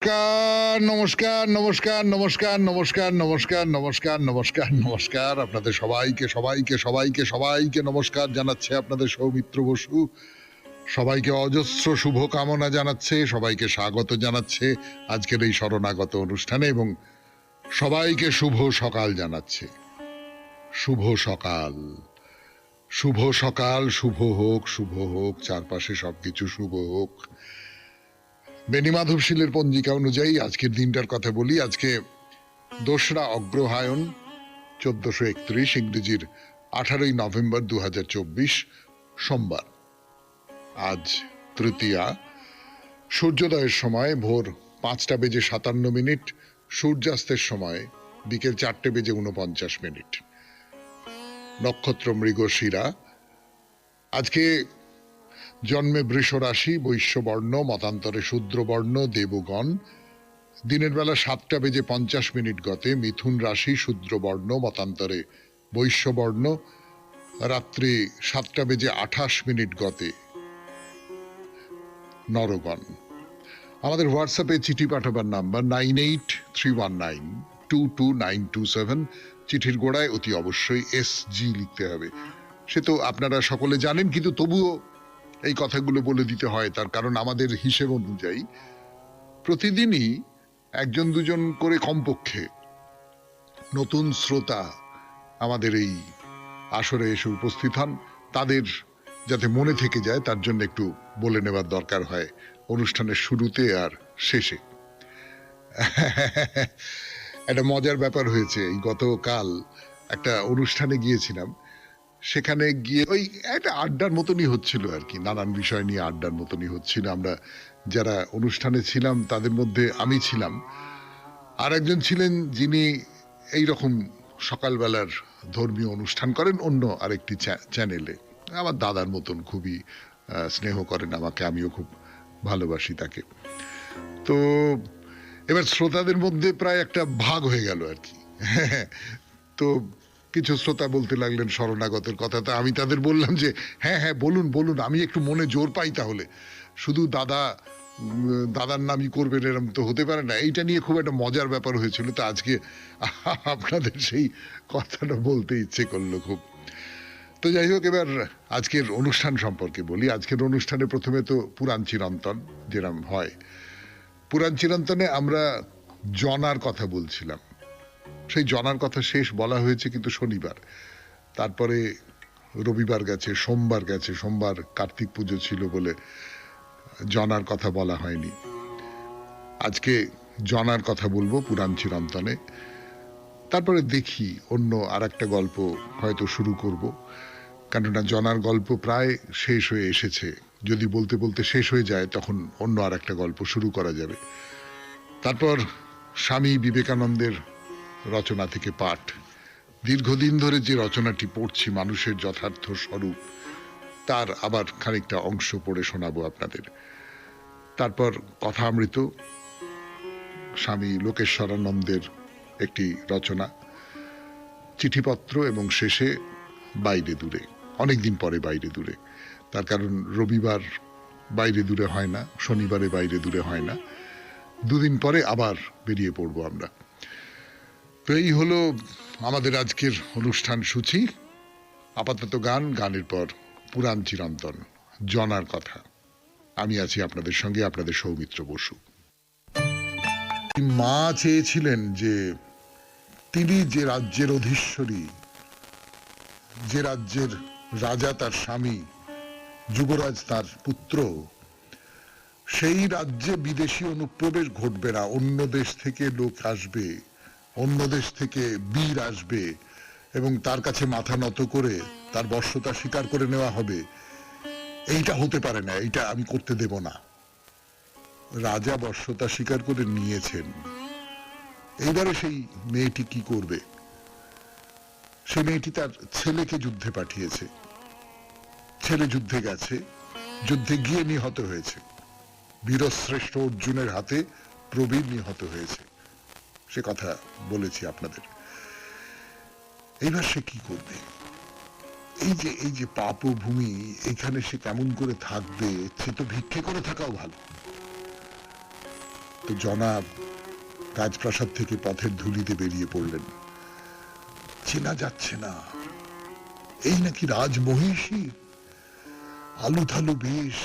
নমস্কার, নমস্কার, নমস্কার, নমস্কার, নমস্কার, নমস্কার, নমস্কার, নমস্কার। আপনাদের সবাইকে নমস্কার জানাচ্ছে আপনাদের সৌমিত্র বসু। সবাইকে অজস্র শুভকামনা জানাচ্ছে, সবাইকে স্বাগত জানাচ্ছে আজকের এই শরণাগত অনুষ্ঠানে এবং সবাইকে শুভ সকাল জানাচ্ছে। শুভ সকাল, শুভ সকাল, শুভ হোক, চারপাশে সবকিছু শুভ হোক। বেনি মাধবশীলের পঞ্জিকা অনুযায়ী আজকের দিনটার কথা বলি। আজকে 2রা অগ্রহায়ণ 1431, ইংরেজির 18ই নভেম্বর 2024, সোমবার। আজ তৃতীয়া। সূর্যোদয়ের সময় ভোর 5:57, সূর্যাস্তের সময় বিকেল 4:49। নক্ষত্র মৃগশিরা। আজকে জন্মে বৃষ রাশি, বৈশ্যবর্ণ, মতান্তরে শূদ্রবর্ণ, দেবগণ। দিনের বেলা 7:50 গতে মিথুন রাশি, শূদ্রবর্ণ, মতান্তরে বৈশ্যবর্ণ। রাত্রি 7:28 গতে নরগণ। আমাদের হোয়াটসঅ্যাপে চিঠি পাঠাবার নাম্বার 9831922927। চিঠির গোড়ায় অতি অবশ্যই SG লিখতে হবে। সে তো আপনারা সকলে জানেন, কিন্তু তবুও এই কথাগুলো বলে দিতে হয়, তার কারণ আমাদের হিসেব অনুযায়ী প্রতিদিনই 1-2 করে কমপক্ষে নতুন শ্রোতা আমাদের এই আসরে এসে উপস্থিত হন। তাদের যাতে মনে থেকে যায় তার জন্য একটু বলে নেবার দরকার হয় অনুষ্ঠানের শুরুতে আর শেষে। একটা মজার ব্যাপার হয়েছে। এই গতকাল একটা অনুষ্ঠানে গিয়েছিলাম। সেখানে গিয়ে ওই একটা আড্ডার মতনই হচ্ছিল আর কি, নানান বিষয় নিয়ে আড্ডার মতনই হচ্ছিল। আমরা যারা অনুষ্ঠানে ছিলাম তাদের মধ্যে আমি ছিলাম, আর একজন ছিলেন যিনি এইরকম সকালবেলার ধর্মীয় অনুষ্ঠান করেন অন্য আরেকটি চ্যানেলে। আমার দাদার মতন খুবই স্নেহ করেন আমাকে, আমিও খুব ভালোবাসি তাকে। তো এবার শ্রোতাদের মধ্যে প্রায় একটা ভাগ হয়ে গেল আর কি। তো কিছু শ্রোতা বলতে লাগলেন শরণাগতের কথা। তা আমি তাদের বললাম যে হ্যাঁ হ্যাঁ বলুন বলুন, আমি একটু মনে জোর পাই। তাহলে শুধু দাদার নামই করবেন এরম তো হতে পারে না। এইটা নিয়ে খুব একটা মজার ব্যাপার হয়েছিল। তো আজকে আপনাদের সেই কথাটা বলতে ইচ্ছে করলো খুব। তো যাই হোক, এবার আজকের অনুষ্ঠান সম্পর্কে বলি। আজকের অনুষ্ঠানে প্রথমে তো পুরাণ চিরন্তন যেরম হয়। পুরাণ চিরন্তনে আমরা জনার কথা বলছিলাম। সেই জনার কথা শেষ বলা হয়েছে কিন্তু শনিবার। তারপরে রবিবার গেছে, সোমবার গেছে। সোমবার কার্তিক পুজো ছিল বলে জনার কথা বলা হয়নি। আজকে জনার কথা বলবো পুরাণ চিরন্তনে। তারপরে দেখি অন্য আর একটা গল্প হয়তো শুরু করব, কেননা জনার গল্প প্রায় শেষ হয়ে এসেছে। যদি বলতে বলতে শেষ হয়ে যায় তখন অন্য আর একটা গল্প শুরু করা যাবে। তারপর স্বামী বিবেকানন্দের রচনা থেকে পাঠ। দীর্ঘদিন ধরে যে রচনাটি পড়ছি, মানুষের যথার্থ স্বরূপ, তার আবার খানিকটা অংশ পড়ে শোনাবো আপনাদের। তারপর কথামৃত, স্বামী লোকেশ্বরানন্দের একটি রচনা, চিঠিপত্র, এবং শেষে বাইরে দূরে। অনেকদিন পরে বাইরে দূরে, তার কারণ রবিবার বাইরে দূরে হয় না, শনিবারে বাইরে দূরে হয় না। 2 দিন পরে আবার বেরিয়ে পড়বো আমরা। তো এই হলো আমাদের আজকের অনুষ্ঠান সূচি। আপাতত গান, গানের পর পুরাণ চিরন্তন, জনার কথা। আমি আছি আপনাদের সঙ্গে, আপনাদের সৌমিত্র বসু। মা চেয়েছিলেন যে তিনি যে রাজ্যের অধীশ্বরী, যে রাজ্যের রাজা তার স্বামী, যুবরাজ তার পুত্র, সেই রাজ্যে বিদেশি অনুপ্রবেশ ঘটবে না। অন্য দেশ থেকে লোক আসবে, অন্য দেশ থেকে বীর আসবে এবং তার কাছে মাথা নত করে তার বর্ষতা স্বীকার করে নেওয়া হবে। এইটা হতে পারে না, এইটা আমি করতে দেব না। রাজা বর্ষতা স্বীকার করে নিয়েছেন। এইবারে সেই মেয়েটি কি করবে? সেই মেয়েটি তার ছেলেকে যুদ্ধে পাঠিয়েছে। ছেলে যুদ্ধে গেছে, যুদ্ধে গিয়ে নিহত হয়েছে। বীরশ্রেষ্ঠ অর্জুনের হাতে প্রবীর নিহত হয়েছে, সে কথা বলেছি আপনাদের। এইবার সে কি করবে? এই যে পাপভূমি, এখানে সে কেমন করে থাকবে? সে তো ভিক্ষে করে থাকাও ভালো। তো জনা রাজপ্রাসাদ থেকে পথের ধুলিতে বেরিয়ে পড়লেন। চেনা যাচ্ছে না, এই নাকি রাজমহিষী, আলু থালু বেশ,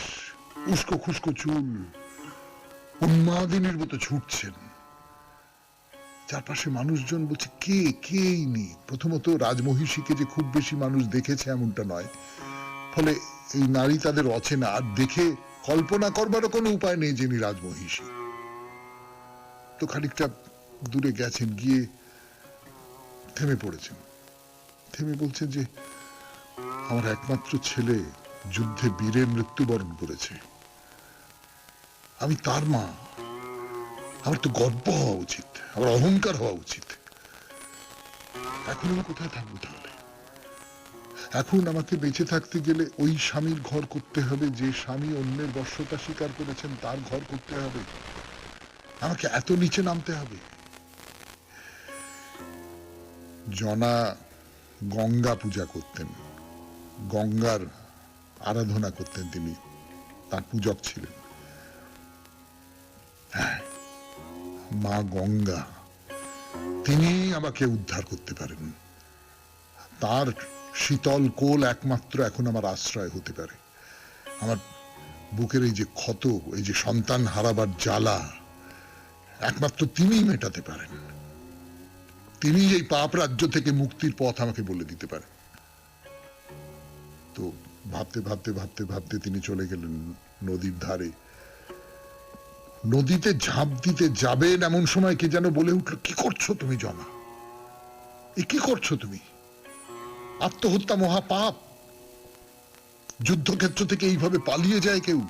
উস্কো খুস্কো চুল, উন্মাদিনীর মতো ছুটছেন। চারপাশে মানুষজন বলছে কে কে ইনি। প্রথমত রাজমহিষীকে যে খুব বেশি মানুষ দেখেছে এমনটা নয়, ফলে এই নারী তাদের অচেনা, আর দেখে কল্পনা করবারও কোনো উপায় নেই যিনি রাজমহিষী। তো খানিকটা দূরে গেছেন, গিয়ে থেমে পড়েছেন। থেমে বলছেন যে আমার একমাত্র ছেলে যুদ্ধে বীরে মৃত্যুবরণ করেছে, আমি তার মা, আমার তো গর্ব হওয়া উচিত, আমার অহংকার হওয়া উচিত। এখন আমি কোথায় থাকবো তাহলে? এখন আমাকে বেঁচে থাকতে গেলে ওই স্বামীর ঘর করতে হবে যে স্বামী অন্যের বশ্যতা স্বীকার করেছেন, তার ঘর করতে হবে, আমাকে এত নিচে নামতে হবে। জনা গঙ্গা পূজা করতেন, গঙ্গার আরাধনা করতেন, তিনি তার পূজক ছিলেন। হ্যাঁ, মা গঙ্গা, তিনি আমাকে উদ্ধার করতে পারেন। তার শীতল কোল একমাত্র এখন আমার আশ্রয় হতে পারে। আমার বুকের এই যে ক্ষত, এই যে সন্তান হারাবার জ্বালা, একমাত্র তিনিই মেটাতে পারেন। তিনি এই পাপ রাজ্য থেকে মুক্তির পথ আমাকে বলে দিতে পারেন। তো ভাবতে ভাবতে ভাবতে ভাবতে তিনি চলে গেলেন নদীর ধারে। নদীতে ঝাঁপ দিতে যাবেন এমন সময় কে যেন বলে উঠল, কি করছো তুমি জনা, এ কি করছো তুমি? আত্মহত্যা মহা পাপ। যুদ্ধক্ষেত্র থেকে এইভাবে পালিয়ে যায় কেউ,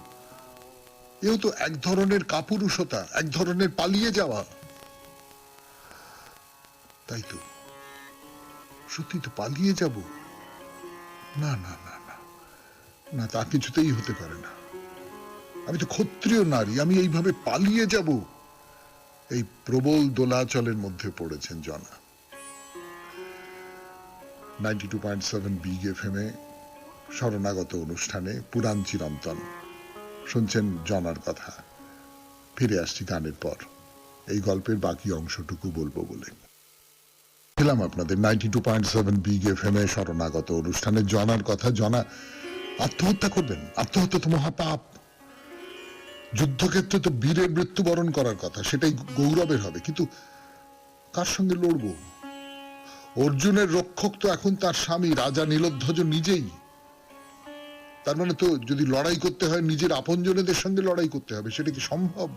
এও তো এক ধরনের কাপুরুষতা, এক ধরনের পালিয়ে যাওয়া। তাই তো, সত্যি তো পালিয়ে যাব? না না না না না, তা কিছুতেই হতে পারে না। আমি তো ক্ষত্রিয় নারী, আমি এইভাবে পালিয়ে যাব? এই প্রবল দোলাচলের মধ্যে পড়েছেন জনা। 92.7 বিগ এফএম এ শরণাগত অনুষ্ঠানে পুরাণ চিরন্তন শুনছেন জনার কথা। ফিরে আসছি গানের পর, এই গল্পের বাকি অংশটুকু বলবো বলে। ছিলাম আপনাদের 92.7 বিগ এফএম এ শরণাগত অনুষ্ঠানে জনার কথা। জনা আত্মহত্যা করবেন? আত্মহত্যা তো মহাপাপ। যুদ্ধক্ষেত্রে তো বীরের মৃত্যুবরণ করার কথা, সেটাই গৌরবের হবে, কিন্তু কার সঙ্গে লড়বো? অর্জুনের রক্ষক তো এখন তার স্বামী রাজা নীলধ্বজ নিজেই। তার মানে তো যদি লড়াই করতে হয় নিজের আপনজনেদের সঙ্গে লড়াই করতে হবে, সেটা কি সম্ভব?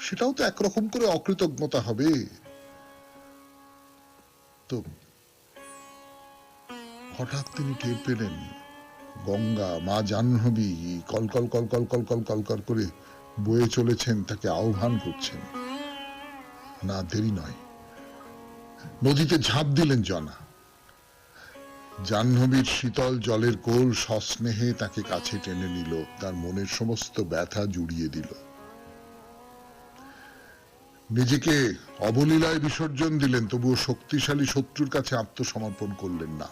সেটাও তো একরকম করে অকৃতজ্ঞতা হবে। তো হঠাৎ তিনি টের পেলেন গঙ্গা, মা জাহ্নবী কলকল কলকল কলকল কলকল করে বয়ে চলেছেন, তাকে আহ্বান করছেন। না, দেরি নয়, নদীতে ঝাঁপ দিলেন জনা। জাহ্নবীর শীতল জলের কোল সস্নেহে তাকে কাছে টেনে নিল, তার মনের সমস্ত ব্যথা জুড়িয়ে দিল। নিজেকে অবলীলায় বিসর্জন দিলেন, তবুও শক্তিশালী শত্রুর কাছে আত্মসমর্পণ করলেন না।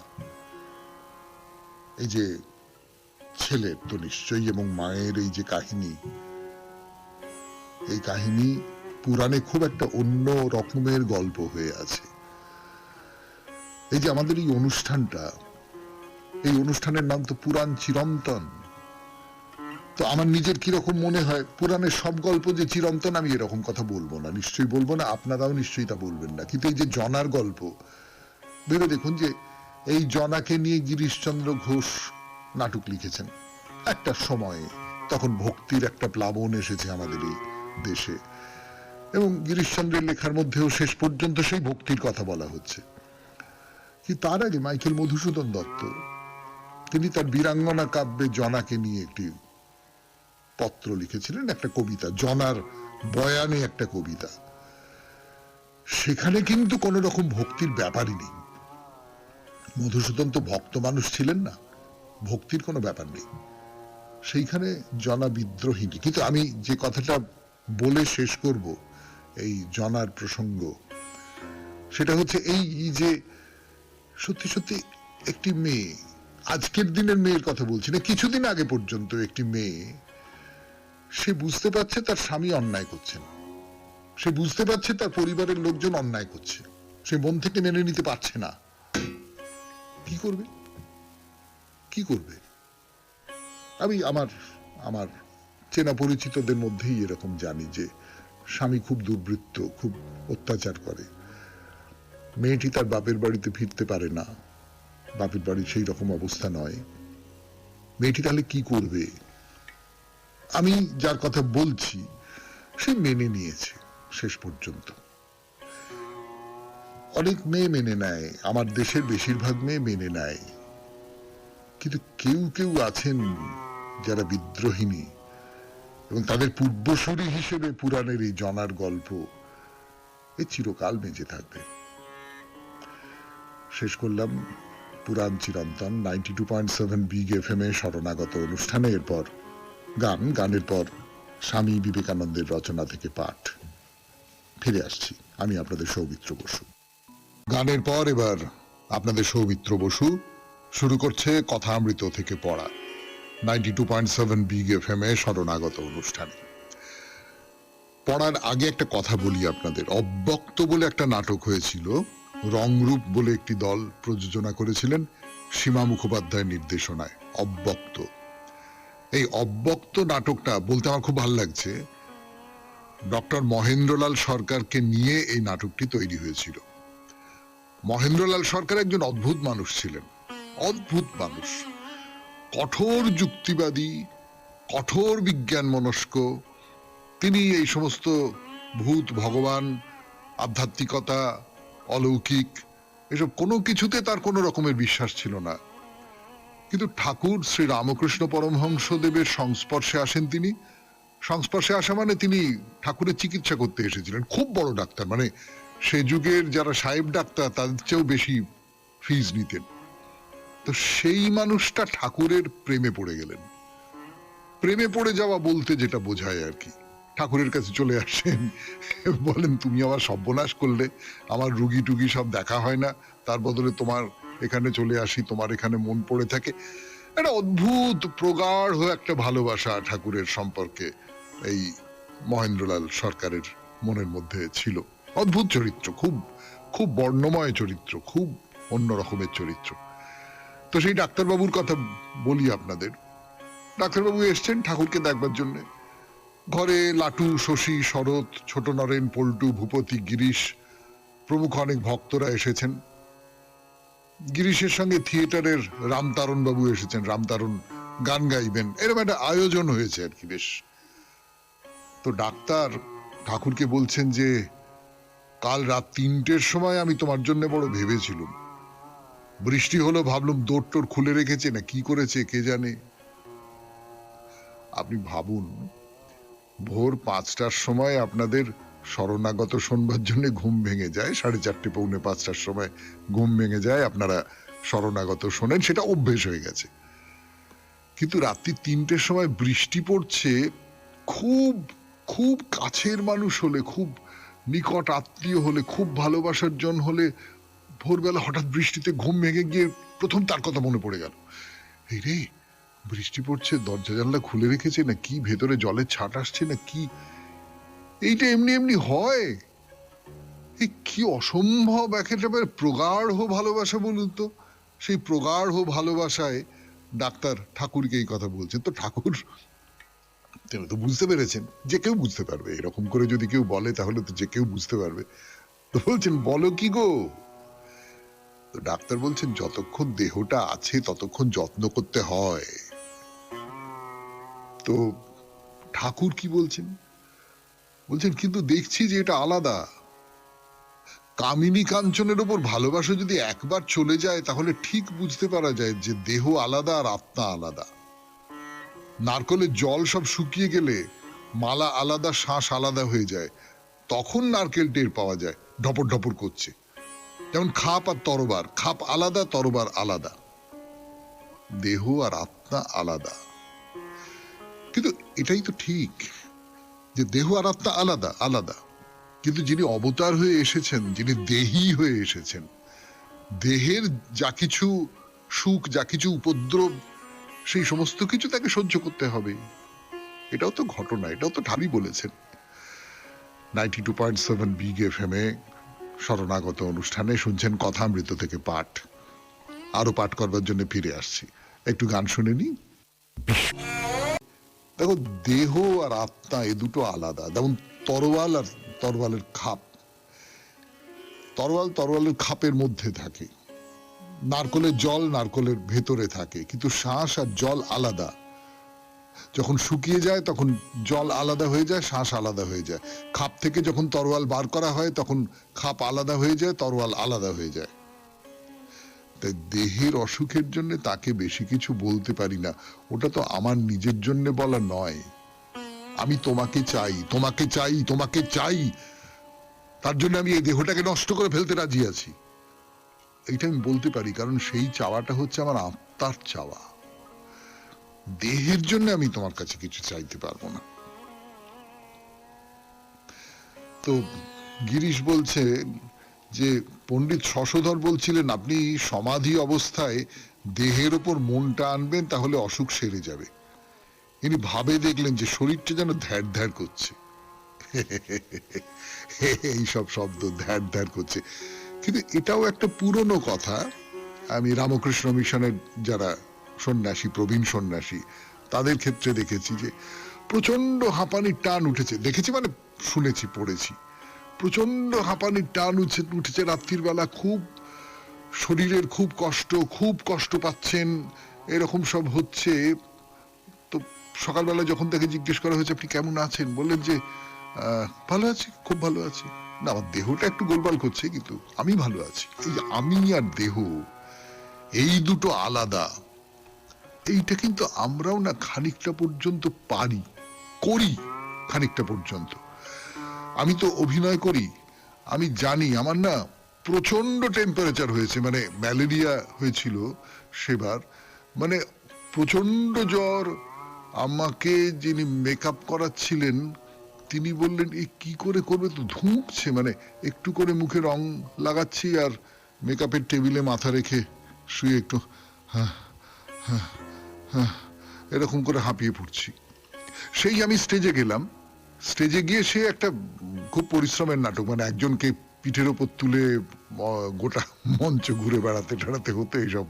এই যে ছেলের তো নিশ্চয়ই, এবং মায়ের এই যে কাহিনী, এই কাহিনী পুরাণে খুব একটা অন্য রকমের গল্প হয়ে আছে। এই যে আমাদের এই অনুষ্ঠানটা, এই অনুষ্ঠানের নাম তো পুরাণ চিরন্তন। তো আমার নিজের কিরকম মনে হয়, পুরাণের সব গল্প যে চিরন্তন আমি এরকম কথা বলবো না, নিশ্চয়ই বলবো না, আপনারাও নিশ্চয়ই তা বলবেন না। কিন্তু এই যে জনার গল্প, ভেবে দেখুন যে এই জনাকে নিয়ে গিরিশচন্দ্র ঘোষ নাটক লিখেছেন একটা সময়ে, তখন ভক্তির একটা প্লাবন এসেছে আমাদের এই দেশে, এবং গিরিশচন্দ্রের লেখার মধ্যেও শেষ পর্যন্ত সেই ভক্তির কথা বলা হচ্ছে। কি তার আগে মাইকেল মধুসূদন দত্ত, তিনি তার বীরাঙ্গনা কাব্যে জনাকে নিয়ে একটি পত্র লিখেছিলেন, একটা কবিতা, জনার বয়ানে একটা কবিতা। সেখানে কিন্তু কোন রকম ভক্তির ব্যাপারই নেই। মধুসূদন তো ভক্ত মানুষ ছিলেন না, ভক্তির কোনো ব্যাপার নেই সেইখানে। জনা বিদ্রোহিনী। কিন্তু আমি যে কথাটা বলে শেষ করব এই জনার প্রসঙ্গ, সেটা হচ্ছে এই যে সত্যি সত্যি একটি মেয়ে, আজকের দিনের মেয়ের কথা বলছি না, কিছুদিন আগে পর্যন্ত একটি মেয়ে সে বুঝতে পারছে তার স্বামী অন্যায় করছেন, সে বুঝতে পারছে তার পরিবারের লোকজন অন্যায় করছে, সে মন থেকে মেনে নিতে পারছে না। কি করবে? কি করবে? আমি আমার আমার চেনা পরিচিতদের মধ্যেই এরকম জানি যে স্বামী খুব দুর্বৃত্ত, খুব অত্যাচার করে, মেয়েটি তার বাপের বাড়িতে ফিরতে পারে না, বাপের বাড়ির সেই রকম অবস্থা নয়। মেয়েটি তাহলে কি করবে? আমি যার কথা বলছি সে মেনে নিয়েছে শেষ পর্যন্ত। অনেক মেয়ে মেনে নেয়, আমার দেশের বেশিরভাগ মেয়ে মেনে নেয়, কিন্তু কেউ কেউ আছেন যারা বিদ্রোহিনী, এবং তাদের পূর্বসূরি হিসেবে পুরাণের এই জনার গল্প এ চিরকাল বেঁচে থাকবে। শেষ করলাম পুরাণ চিরন্তন 92.7 বিগ এফএম এ শরণাগত অনুষ্ঠানে। এরপর গানের পর স্বামী বিবেকানন্দের রচনা থেকে পাঠ। ফিরে আসছি, আমি আপনাদের সৌমিত্র বসু। গানের পর এবার আপনাদের সৌমিত্র বসু শুরু করছে কথা অমৃত থেকে পড়া 92.7 বিগ এফএম এ শরণাগত অনুষ্ঠানে। পড়ার আগে একটা কথা বলি আপনাদের। অব্যক্ত বলে একটা নাটক হয়েছিল, রংরূপ বলে একটি দল প্রযোজনা করেছিলেন সীমা মুখোপাধ্যায়ের নির্দেশনায়। অব্যক্ত, এই অব্যক্ত নাটকটা বলতে আমার খুব ভালো লাগছে। ডক্টর মহেন্দ্রলাল সরকারকে নিয়ে এই নাটকটি তৈরি হয়েছিল। মহেন্দ্রলাল সরকার একজন অদ্ভুত মানুষ ছিলেন, অদ্ভুত মানুষ, কঠোর যুক্তিবাদী, কঠোর বিজ্ঞান মনস্ক। তিনি এই সমস্ত ভূত, ভগবান, আধ্যাত্মিকতা, অলৌকিক এসব কোনো কিছুতে তার কোনো রকমের বিশ্বাস ছিল না। কিন্তু ঠাকুর শ্রী রামকৃষ্ণ পরমহংস দেবের সংস্পর্শে আসেন তিনি। সংস্পর্শে আসা মানে তিনি ঠাকুরের চিকিৎসা করতে এসেছিলেন। খুব বড় ডাক্তার, মানে সে যুগের যারা সাহেব ডাক্তার তাদের চেয়েও বেশি ফিজ নিতেন। তো সেই মানুষটা ঠাকুরের প্রেমে পড়ে গেলেন। প্রেমে পড়ে যাওয়া বলতে যেটা বোঝায় আর কি, ঠাকুরের কাছে চলে আসেন, বলেন তুমি আমার সর্বনাশ করলে, আমার রুগী টুগী সব দেখা হয় না, তার বদলে তোমার এখানে চলে আসি, তোমার এখানে মন পড়ে থাকে। একটা অদ্ভুত প্রগাঢ় একটা ভালোবাসা ঠাকুরের সম্পর্কে এই মহেন্দ্রলাল সরকারের মনের মধ্যে ছিল। অদ্ভুত চরিত্র, খুব খুব বর্ণময় চরিত্র, খুব অন্য রকমের চরিত্র। তো সেই ডাক্তারবাবুর কথা বলি আপনাদের। ডাক্তারবাবু এসছেন ঠাকুরকে দেখবার জন্য। ঘরে লাটু, শশী, শরৎ, ছোট নরেন, পল্টু, ভূপতি, গিরিশ প্রমুখ অনেক ভক্তরা এসেছেন। গিরিশের সঙ্গে থিয়েটারের রামতারণ বাবু এসেছেন, রামতারণ গান গাইবেন, এরকম একটা আয়োজন হয়েছে আর কি বেশ। তো ডাক্তার ঠাকুরকে বলছেন যে কাল রাত 3টের সময় আমি তোমার জন্য বড় ভেবেছিলুম, বৃষ্টি হলো ভাবলুম দৌড় টোর খুলে রেখেছে না কি করেছে কে জানে। আপনি ভাবুন, ভোর 5টার সময় আপনাদের শরণাগত শোনবার জন্য ঘুম ভেঙে যায়, 4:30 পৌনে 5টার সময় ঘুম ভেঙে যায়, আপনারা শরণাগত শোনেন, সেটা অভ্যেস হয়ে গেছে। কিন্তু রাত্রি 3টের সময় বৃষ্টি পড়ছে, খুব খুব কাছের মানুষ হলে, খুব নিকট আত্মীয় হলে, খুব ভালোবাসার জন হলে, ভোরবেলা হঠাৎ বৃষ্টিতে ঘুম ভেঙে গিয়ে প্রথম তার কথা মনে পড়ে গেল, এই রে বৃষ্টি পড়ছে, দরজা জানলা খুলে রেখেছে না কি, ভেতরে জলের ছাট আসছে না কি, এইটা এমনি এমনি হয়? কি অসম্ভব একেবারে প্রগাঢ় ভালোবাসা বলুন তো। সেই প্রগাঢ় ভালোবাসায় ডাক্তার ঠাকুরকে এই কথা বলছেন। তো ঠাকুর তিনি তো বুঝতে পেরেছেন, যে কেউ বুঝতে পারবে, এরকম করে যদি কেউ বলে তাহলে তো যে কেউ বুঝতে পারবে। তো বলছেন বলো কি গো? তো ডাক্তার বলছেন যতক্ষণ দেহটা আছে ততক্ষণ যত্ন করতে হয়। তো ঠাকুর কি বলছেন? বলছেন কিন্তু দেখছি যে এটা আলাদা। কামিনী কাঞ্চনের উপর ভালোবাসা যদি একবার চলে যায় তাহলে ঠিক বুঝতে পারা যায় যে দেহ আলাদা আর আত্মা আলাদা। নারকলের জল সব শুকিয়ে গেলে মালা আলাদা, শ্বাস আলাদা হয়ে যায়, তখন নারকেল টের পাওয়া যায় ঢপর ঢপর করছে। যেমন খাপ আর তরবার, খাপ আলাদা, তরবার আলাদা, দেহ আর আত্মা আলাদা। কিন্তু এটাই তো ঠিক যে দেহ আর আত্মা আলাদা আলাদা, কিন্তু যিনি অবতার হয়ে এসেছেন, যিনি দেহী হয়ে এসেছেন, দেহের যা কিছু সুখ, যা কিছু উপদ্রব, সেই সমস্ত কিছু তাকে সহ্য করতে হবে। এটাও তো ঘটনা, এটাও তো ঢাবি বলেছেন। 92.7 বিগ এফএম এ শরণাগত অনুষ্ঠানে শুনছেন কথামৃত থেকে পাঠ। আরো পাঠ করবার জন্য ফিরে আসছি, একটু গান শুনে নি। দেখো, দেহ আর আত্মা এ দুটো আলাদা। যেমন তরোয়াল আর তরোয়ালের খাপ, তরোয়ালের খাপের মধ্যে থাকে, নারকলের জল নারকলের ভেতরে থাকে, কিন্তু শ্বাস আর জল আলাদা। যখন শুকিয়ে যায় তখন জল আলাদা হয়ে যায়, শ্বাস আলাদা হয়ে যায়। খাপ থেকে যখন তরোয়াল বার করা হয় তখন খাপ আলাদা হয়ে যায়, তরোয়াল আলাদা হয়ে যায়। তাই দেহের অসুখের জন্য তাকে বেশি কিছু বলতে পারি না, ওটা তো আমার নিজের জন্য বলা নয়। আমি তোমাকে চাই, তোমাকে চাই, তোমাকে চাই, তার জন্য আমি এই দেহটাকে নষ্ট করে ফেলতে রাজি আছি, এইটা আমি বলতে পারি, কারণ সেই চাওয়াটা হচ্ছে আমার আত্মার চাওয়া। দেহের জন্য আমি তোমার কাছে কিছু চাইতে পারবো না। তো গিরিশ বলছে যে পণ্ডিত শশধর বলছিলেন আপনি সমাধি অবস্থায় দেহের ওপর মনটা আনবেন, তাহলে অসুখ সেরে যাবে। ইনি ভাবে দেখলেন যে শরীরটা যেন ধ্যার ধ্যার করছে, এইসব শব্দ ধ্যার ধ্যার করছে। কিন্তু এটাও একটা পুরনো কথা। আমি রামকৃষ্ণ মিশনের যারা সন্ন্যাসী, প্রবীণ সন্ন্যাসী, তাদের ক্ষেত্রে দেখেছি যে প্রচন্ড হাঁপানির টান উঠেছে, দেখেছি মানে শুনেছি, পড়েছি, প্রচন্ড হাঁপানির টান উঠেছে রাত্রির বেলা, খুব শরীরের খুব কষ্ট পাচ্ছেন, এরকম সব হচ্ছে। তো সকালবেলা যখন তাকে জিজ্ঞেস করা হয়েছে আপনি কেমন আছেন, বললেন যে ভালো আছি, খুব ভালো আছি। না, আমার দেহটা একটু গোলমাল করছে, কিন্তু আমি ভালো আছি। এই আমি আর দেহ, এই দুটো আলাদা। এইটা কিন্তু আমরাও না খানিকটা পর্যন্ত পারি, করি খানিকটা পর্যন্ত। আমি তো অভিনয় করি, আমি জানি আমার না প্রচন্ড টেম্পারেচার হয়েছে, মানে ম্যালেরিয়া হয়েছিল সেবার, মানে প্রচন্ড জ্বর। আমাকে যিনি মেকআপ করাচ্ছিলেন তিনি বললেন এ কি করে করবে, তো ধুঁকছে, মানে একটু করে মুখে রং লাগাচ্ছি আর মেকআপের টেবিলে মাথা রেখে শুয়ে একটু এরকম করে হাঁপিয়ে পড়ছি। সেই আমি স্টেজে গেলাম, স্টেজে গিয়ে সে একটা খুব পরিশ্রমের নাটক, মানে একজনকে পিঠের ওপর তুলে গোটা মঞ্চ ঘুরে বেড়াতে টেড়াতে হতো, এইসব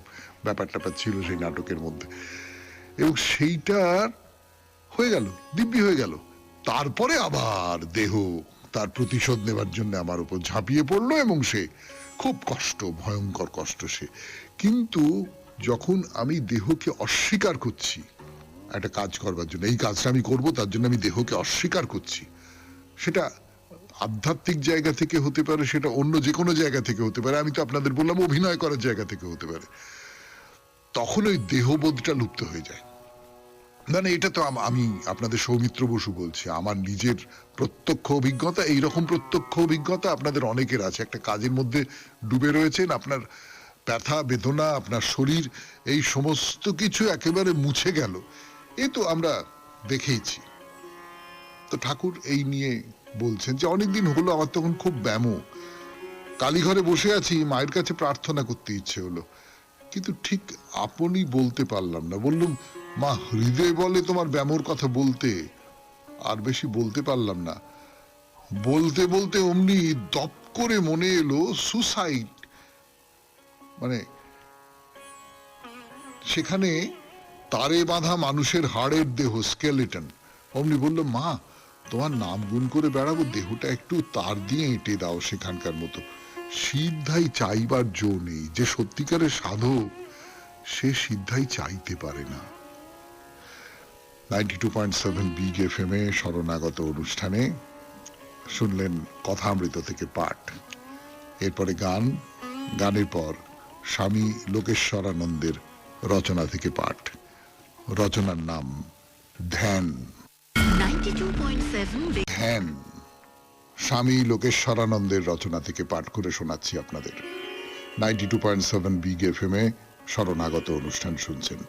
ব্যাপার ট্যাপার ছিল সেই নাটকের মধ্যে। এবং সেইটা হয়ে গেল, দিব্যি হয়ে গেল। তারপরে আবার দেহ তার প্রতিশোধ নেবার জন্য আমার উপর ঝাঁপিয়ে পড়লো, এবং সে খুব কষ্ট, ভয়ঙ্কর কষ্ট সে। কিন্তু যখন আমি দেহকে অস্বীকার করছি একটা কাজ করবার জন্য, এই কাজটা আমি করব তার জন্য আমি দেহকে অস্বীকার করছি, সেটা আধ্যাত্মিক জায়গা থেকে হতে পারে, সেটা অন্য যে কোনো জায়গা থেকে হতে পারে, আমি তো আপনাদের বললাম অভিনয় করার জায়গা থেকে হতে পারে, তখন ওই দেহবোধটা লুপ্ত হয়ে যায়। মানে এটা তো আমি আপনাদের সৌমিত্র বসু বলছি, আমার নিজের প্রত্যক্ষ অভিজ্ঞতা। এইরকম প্রত্যক্ষ অভিজ্ঞতা আপনাদের অনেকের আছে। একটা কাজের মধ্যে ডুবে রয়েছেন, আপনার ব্যথা বেদনা, আপনার শরীর, এই সমস্ত কিছু একেবারে মুছে গেল, এ তো আমরা দেখেইছি। তো ঠাকুর এই নিয়ে বলছেন যে অনেকদিন হলো আমার তখন খুব ব্যামো, কালীঘরে বসে আছি, মায়ের কাছে প্রার্থনা করতে ইচ্ছে হলো, কিন্তু ঠিক আপনি বলতে পারলাম না। বললুম মা, হৃদয় বলে তোমার ব্যামোর কথা বলতে, আর বেশি বলতে পারলাম না। বলতে বলতে অমনি দপ করে মনে এলো সুসাইড, মানে সেখানে তারে বাঁধা মানুষের হাড়ের দেহ, স্কেলেটন। অমনি বলল মা, তোমার নাম গুণ করে বেড়াবো, দেহটা একটু তার দিয়ে এঁটে দাও সেখানকার মতো। সিদ্ধাই চাইবার জো নেই, যে সত্যিকারের সাধক সে সিদ্ধাই চাইতে পারে না। 92.7 বিগ এফএম এ শরণাগত অনুষ্ঠানে শুনলেন কথামৃত থেকে পাঠ। এরপরে গান, গানের পর স্বামী লোকেশ্বরানন্দের রচনা থেকে পাঠ। রচনার নাম ধ্যান। 92.7 ধ্যান স্বামী লোকেশ্বরানন্দের রচনা থেকে পাঠ করে শোনাচ্ছি আপনাদের। 92.7 বিগ এফএম এ শরণাগত অনুষ্ঠান শুনছেন।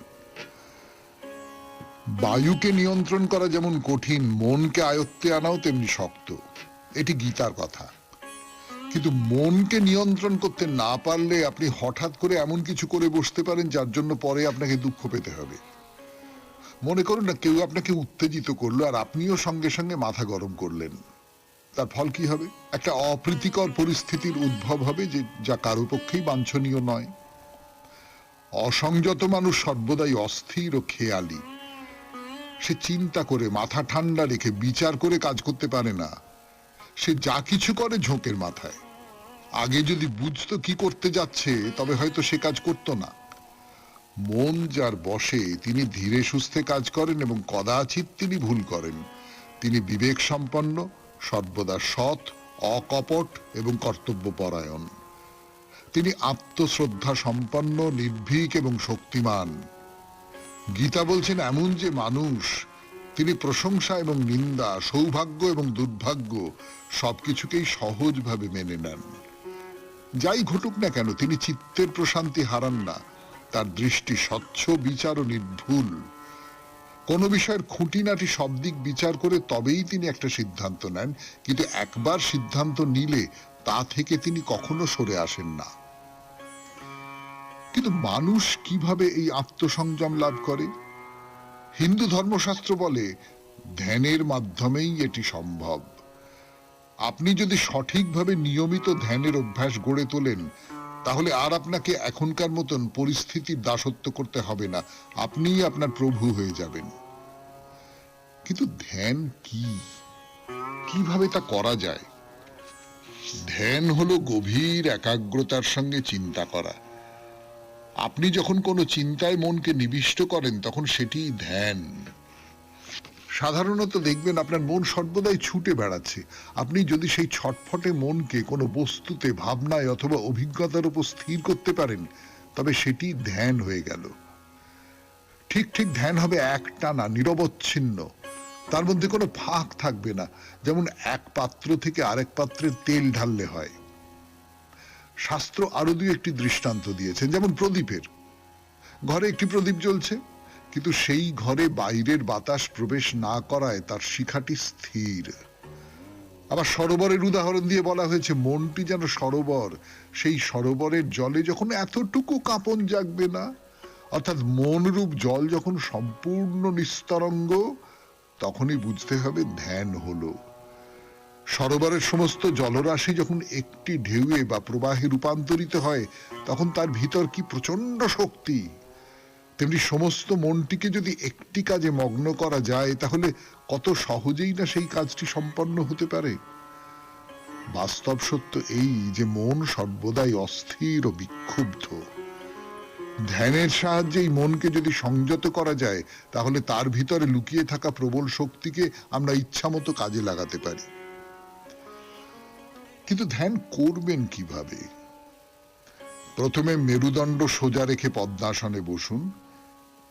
বায়ুকে নিয়ন্ত্রণ করা যেমন কঠিন, মনকে আয়ত্তে আনাও তেমনি শক্ত, এটি গীতার কথা। কিন্তু মনকে নিয়ন্ত্রণ করতে না পারলে আপনি হঠাৎ করে এমন কিছু করে বসতে পারেন যার জন্য পরে আপনাকে দুঃখ পেতে হবে। মনে করুন না কেউ আপনাকে উত্তেজিত করলো আর আপনিও সঙ্গে সঙ্গে মাথা গরম করলেন, তার ফল কি হবে? একটা অপ্রীতিকর পরিস্থিতির উদ্ভব হবে যে যা কারো পক্ষেই বাঞ্ছনীয় নয়। অসংযত মানুষ সর্বদাই অস্থির ও খেয়ালি। সে চিন্তা করে, মাথা ঠান্ডা রেখে বিচার করে কাজ করতে পারে না। সে যা কিছু করে ঝোঁকের মাথায়। আগে যদি বুঝতো কি করতে যাচ্ছে তবে হয়তো সে কাজ করতো না। মন যার বশে তিনি ধীরে সুস্থে কাজ করেন এবং কদাচিৎ তিনি ভুল করেন। তিনি বিবেক সম্পন্ন, সর্বদা সৎ, অকপট এবং কর্তব্যপরায়ণ। তিনি আত্মশ্রদ্ধা সম্পন্ন, নির্ভীক এবং শক্তিমান। গীতা বলছেন এমন যে মানুষ, তিনি প্রশংসা এবং নিন্দা, সৌভাগ্য এবং দুর্ভাগ্য সবকিছুকেই সহজভাবে মেনে নেন। যাই ঘটুক না কেন তিনি চিত্তের প্রশান্তি হারান না। তার দৃষ্টি স্বচ্ছ, বিচার ও নির্ভুল। কোন বিষয়ের খুঁটিনাটি সব দিক বিচার করে তবেই তিনি একটা সিদ্ধান্ত নেন, কিন্তু একবার সিদ্ধান্ত নিলে তা থেকে তিনি কখনো সরে আসেন না। কিন্তু মানুষ কিভাবে এই আত্মসংযম লাভ করে? হিন্দু ধর্মশাস্ত্র বলে ধ্যানের মাধ্যমেই এটি সম্ভব। আপনি যদি সঠিকভাবে নিয়মিত ধ্যানের অভ্যাস গড়ে তোলেন, তাহলে আর আপনাকে এখনকার মতন পরিস্থিতির দাসত্ব করতে হবে না। আপনিই আপনার প্রভু হয়ে যাবেন। কিন্তু ধ্যান কি, কিভাবে তা করা যায়? ধ্যান হলো গভীর একাগ্রতার সঙ্গে চিন্তা করা। আপনি যখন কোনো চিন্তায় মনকে নিবিষ্ট করেন তখন সেটি ধ্যান। সাধারণত দেখবেন আপনার মন সর্বদাই ছুটে বেড়াচ্ছে। আপনি যদি সেই ছটফটে মনকে কোনো বস্তুতে, ভাবনায় অথবা অভিজ্ঞতার উপর স্থির করতে পারেন, তবে সেটি ধ্যান হয়ে গেল। ঠিক ঠিক ধ্যান হবে একটানা, নিরবচ্ছিন্ন। তার মধ্যে কোনো ফাঁক থাকবে না, যেমন এক পাত্র থেকে আরেক পাত্রে তেল ঢাললে হয়। শাস্ত্র আরো দুই একটি দৃষ্টান্ত দিয়েছেন, যেমন প্রদীপের। ঘরে একটি প্রদীপ জ্বলছে, কিন্তু সেই ঘরে বাইরের বাতাস প্রবেশ না করায় তার শিখাটি স্থির। আবার সরোবরের উদাহরণ দিয়ে বলা হয়েছে মনটি যেন সরোবর। সেই সরোবরের জলে যখন এতটুকু কাঁপন জাগবে না, অর্থাৎ মনরূপ জল যখন সম্পূর্ণ নিস্তরঙ্গ, তখনই বুঝতে হবে ধ্যান হলো। সরোবরের সমস্ত জলরাশি যখন একটি ঢেউয়ে বা প্রবাহে রূপান্তরিত হয়, তখন তার ভিতর কি প্রচন্ড শক্তি। তেমনি সমস্ত মনটিকে যদি একটি কাজে মগ্ন করা যায়, তাহলে কত সহজেই না সেই কাজটি সম্পন্ন হতে পারে। বাস্তব সত্য এই যে মন সর্বদাই অস্থির ও বিক্ষুব্ধ। ধ্যানের সাহায্যে এই মনকে যদি সংযত করা যায়, তাহলে তার ভিতরে লুকিয়ে থাকা প্রবল শক্তিকে আমরা ইচ্ছামতো কাজে লাগাতে পারি। কিন্তু ধ্যান করবেন কিভাবে? প্রথমে মেরুদণ্ড সোজা রেখে পদ্মাসনে বসুন।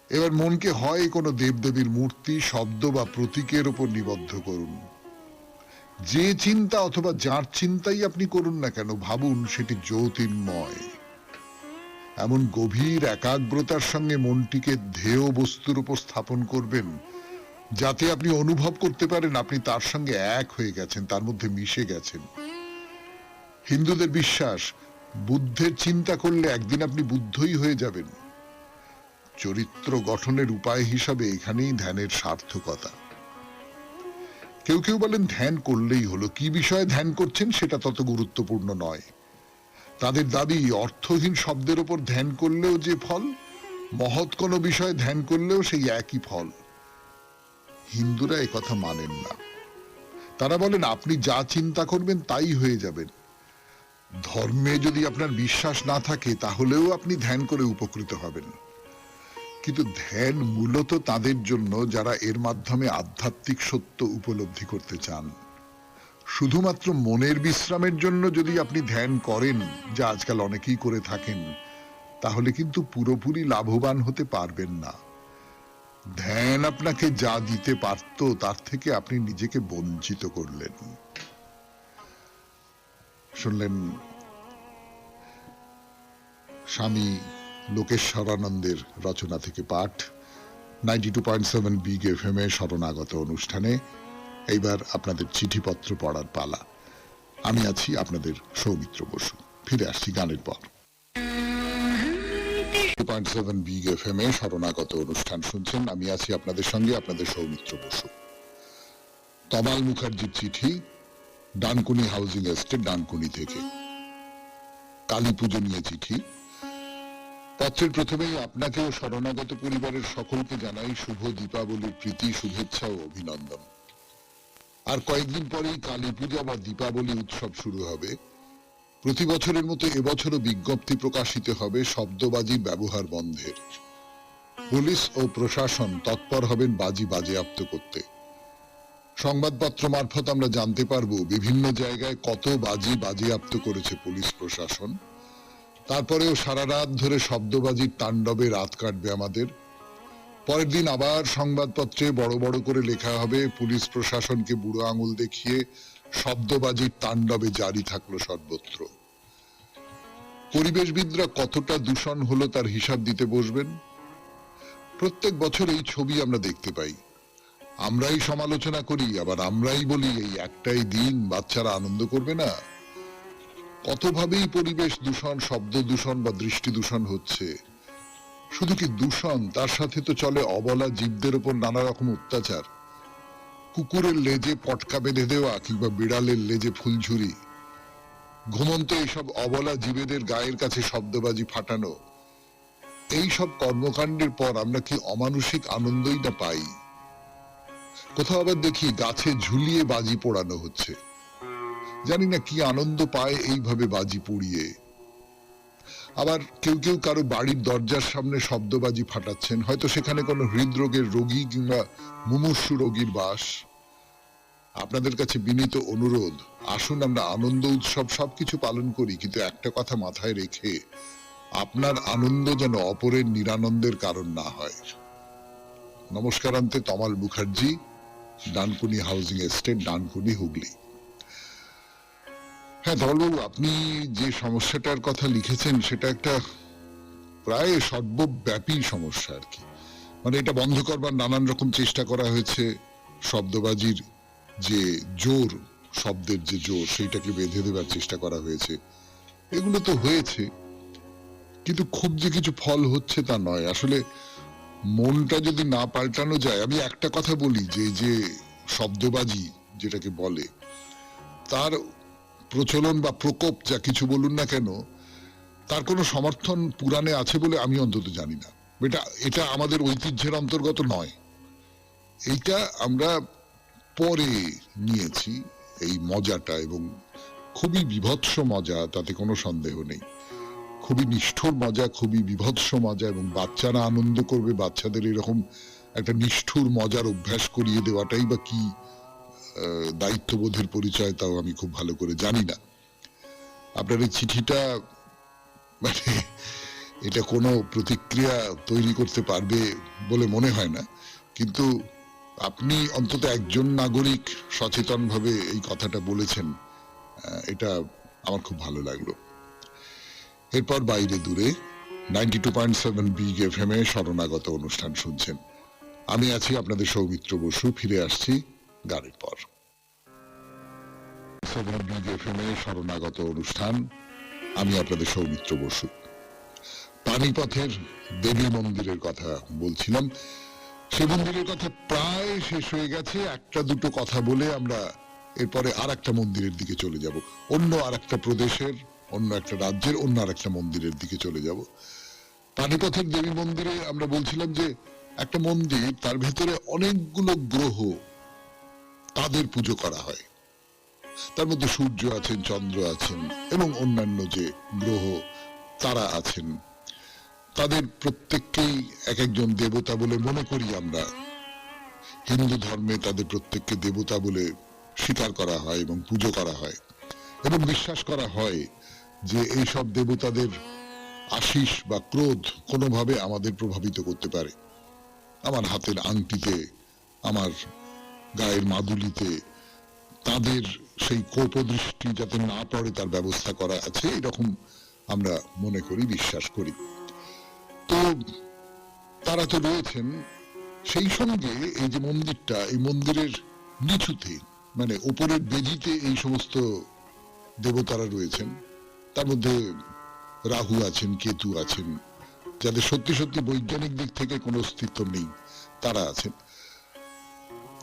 এবার মনকে হয় কোনো দেবদেবীর মূর্তি, শব্দ বা প্রতীকের উপর নিবদ্ধ করুন। যে চিন্তা অথবা যার চিন্তাই আপনি করুন না কেন, ভাবুন সেটি জ্যোতির্ময়। এমন গভীর একাগ্রতার সঙ্গে মনটিকে ধ্যেয় বস্তুর উপর স্থাপন করবেন, যাতে আপনি অনুভব করতে পারেন আপনি তার সঙ্গে এক হয়ে গেছেন, তার মধ্যে মিশে গেছেন। হিন্দুদের বিশ্বাস, বুদ্ধের চিন্তা করলে একদিন আপনি বুদ্ধই হয়ে যাবেন। চরিত্র গঠনের উপায় হিসাবে এখানেই ধ্যানের সার্থকতা। কেউ কেউ বলেন ধ্যান করলেই হলো। কি বিষয়ে ধ্যান করছেন সেটা তত গুরুত্বপূর্ণ নয়। তাদের দাবি অর্থহীন শব্দের উপর ধ্যান করলেও যে ফল, মহৎ কোনো বিষয়ে ধ্যান করলেও সেই একই ফল। হিন্দুরা একথা মানেন না। তারা বলেন আপনি যা চিন্তা করবেন তাই হয়ে যাবেন। ধর্মে যদি আপনার বিশ্বাস না থাকে, তাহলেও আপনি ধ্যান করে উপকৃত হবেন। কিন্তু ধ্যান মূলত তাদের জন্য যারা এর মাধ্যমে আধ্যাত্মিক সত্য উপলব্ধি করতে চান। শুধুমাত্র মনের বিশ্রামের জন্য যদি আপনি ধ্যান করেন, যা আজকাল অনেকেই করে থাকেন, তাহলে কিন্তু পুরোপুরি লাভবান হতে পারবেন না। ধ্যান আপনাকে যা দিতে পারত, তার থেকে আপনি নিজেকে বঞ্চিত করলেন। শুনলেন স্বামী লোকেশ্বরানন্দের রচনা থেকে পাঠ 92.7 বিগ এফএম এ শরণাগত অনুষ্ঠানে। এইবার আপনাদের চিঠিপত্র পড়ার পালা। আমি আছি আপনাদের সৌমিত্র বসু। ফিরে আসছি গানের পর। 92.7 বিগ এফএম এ শরণাগত অনুষ্ঠান শুনছেন। আমি আছি আপনাদের সঙ্গে, আপনাদের সৌমিত্র বসু। তমাল মুখার্জির চিঠি, ডানকুনি হাউজিং এস্টেট, ডানকুনি থেকে। কালী পুজো নিয়ে চিঠি। পত্রের প্রথমেই আপনাকে ও শরণাগত পরিবারের সকলকে জানাই শুভ দীপাবলির প্রীতি, শুভেচ্ছা ও অভিনন্দন। আর কয়েকদিন পরেই কালী পূজা বা দীপাবলি উৎসব শুরু হবে। প্রতি বছরের মতো এবছরও বিজ্ঞপ্তি প্রকাশিত হবে শব্দবাজির ব্যবহার বন্ধের। পুলিশ ও প্রশাসন তৎপর হবেন বাজি বাজেয়াপ্ত করতে। সংবাদপত্র মারফত আমরা জানতে পারবো বিভিন্ন জায়গায় কত বাজি বাজেয়াপ্ত করেছে পুলিশ প্রশাসন। তারপরেও সারা রাত ধরে শব্দবাজির তাণ্ডবে রাত কাটবে আমাদের। পরের দিন আবার সংবাদপত্রে বড় বড় করে লেখা হবে পুলিশ প্রশাসনকে বুড়ো আঙুল দেখিয়ে শব্দবাজির তাণ্ডবে জারি থাকলো সর্বত্র। পরিবেশবিদরা কতটা দূষণ হলো তার হিসাব দিতে বসবেন। প্রত্যেক বছর এই ছবি আমরা দেখতে পাই। আমরাই সমালোচনা করি, আবার আমরাই বলি এই একটাই দিন, বাচ্চারা আনন্দ করবে না। কতভাবেই পরিবেশ দূষণ, শব্দ দূষণ বা দৃষ্টি দূষণ হচ্ছে। শুধু কি দূষণ, তার সাথে তো চলে অবলা জীবদের উপর নানা রকম অত্যাচার। কুকুরের লেজে পটকা বেঁধে দেওয়া কিংবা বিড়ালের লেজে ফুলঝুরি, ঘুমন্ত এইসব অবলা জীবেদের গায়ের কাছে শব্দবাজি ফাটানো, এই সব কর্মকাণ্ডের পর আমরা কি অমানসিক আনন্দই না পাই? কোথাও আবার দেখি গাছে ঝুলিয়ে বাজি পোড়ানো হচ্ছে। জানি না কি আনন্দ পায় এইভাবে বাজি পুড়িয়ে। আবার কেউ কেউ কারো বাড়ির দরজার সামনে শব্দবাজি ফাটাচ্ছেন, হয়তো সেখানে কোনো হৃদরোগের রোগী কিংবা মুমূর্ষু রোগীর বাস। আপনাদের কাছে বিনীত অনুরোধ, আসুন আমরা আনন্দ উৎসব সবকিছু পালন করি, কিন্তু একটা কথা মাথায় রেখে আপনার আনন্দ যেন অপরের নিরানন্দের কারণ না হয়। নমস্কারান্তে, তমাল মুখার্জি, ডানকুনি হাউজিং এস্টেট, ডানকুনি, হুগলি। হ্যাঁ তমালবাবু, আপনি যে সমস্যাটার কথা লিখেছেন সেটা একটা প্রায় সর্বব্যাপী সমস্যা আর কি। মানে এটা বন্ধ করবার নানান রকম চেষ্টা করা হয়েছে। শব্দবাজির যে জোর, শব্দের যে জোর, সেইটাকে বেঁধে দেবার চেষ্টা করা হয়েছে। এগুলো তো হয়েছে, কিন্তু খুব যে কিছু ফল হচ্ছে তা নয়। আসলে মনটা যদি না পাল্টানো যায়, আমি একটা কথা বলি যে শব্দবাজি যেটাকে বলে, তার প্রচলন বা প্রকোপ যা কিছু বলুন না কেন, তার কোনো সমর্থন পুরাণে আছে বলে আমি অন্তত জানি না। এটা আমাদের ঐতিহ্যের অন্তর্গত নয়। এইটা আমরা পরে নিয়েছি এই মজাটা, এবং খুবই বীভৎস মজা, তাতে কোনো সন্দেহ নেই। খুবই নিষ্ঠুর মজা, খুবই বীভৎস মজা, এবং বাচ্চারা আনন্দ করবে। বাচ্চাদের এরকম একটা নিষ্ঠুর মজার অভ্যাস করিয়ে দেওয়াটাই বা কি দায়িত্ববোধের পরিচয়, তাও আমি খুব ভালো করে জানি না। আপনার এই চিঠিটা, মানে এটা কোনো প্রতিক্রিয়া তৈরি করতে পারবে বলে মনে হয় না, কিন্তু আপনি অন্তত একজন নাগরিক সচেতনভাবে এই কথাটা বলেছেন, এটা আমার খুব ভালো লাগলো। এরপর বাইরে দূরে 92.7 বিগ এফএম এ শরণাগত অনুষ্ঠান শুনছেন। আমি আছি আপনাদের সৌমিত্র বসু, ফিরে আসছি গানের পর। বিগ এফএম এ শরণাগত অনুষ্ঠান, আমি আপনাদের সৌমিত্র বসু। পানিপথের দেবী মন্দিরের কথা বলছিলাম। সে মন্দিরের কথা প্রায় শেষ হয়ে গেছে। একটা দুটো কথা বলে আমরা এরপরে আর একটা মন্দিরের দিকে চলে যাব। অন্য আর একটা প্রদেশের, অন্য একটা রাজ্যের অন্য আর একটা মন্দিরের দিকে চলে যাব। পানিপথের দেবী মন্দিরে আমরা বলছিলাম যে একটা মন্দির, তার ভেতরে অনেকগুলো গ্রহ, তাদের পুজো করা হয়। তার মধ্যে সূর্য আছেন, চন্দ্র আছেন, এবং অন্যান্য যে গ্রহ তারা আছেন। তাদের প্রত্যেককেই এক একজন দেবতা বলে মনে করি আমরা। হিন্দু ধর্মে তাদের প্রত্যেককে দেবতা বলে স্বীকার করা হয় এবং পুজো করা হয়, এবং বিশ্বাস করা হয় যে এইসব দেবতাদের আশিস বা ক্রোধ কোনোভাবে আমাদের প্রভাবিত করতে পারে। আমার হাতের আংটিতে, আমার গায়ের মাদুলিতে তাদের সেই কোপদৃষ্টি যাতে না পড়ে তার ব্যবস্থা করা আছে, এরকম আমরা মনে করি, বিশ্বাস করি। তো তারা তো রয়েছেন। সেই সঙ্গে এই যে মন্দিরটা, এই মন্দিরের নিচুতে, মানে ওপরের বেদিতে এই সমস্ত দেবতারা রয়েছেন। তার মধ্যে রাহু আছেন, কেতু আছেন, যাদের সত্যি সত্যি বৈজ্ঞানিক দিক থেকে কোনো অস্তিত্ব নেই তারা আছেন।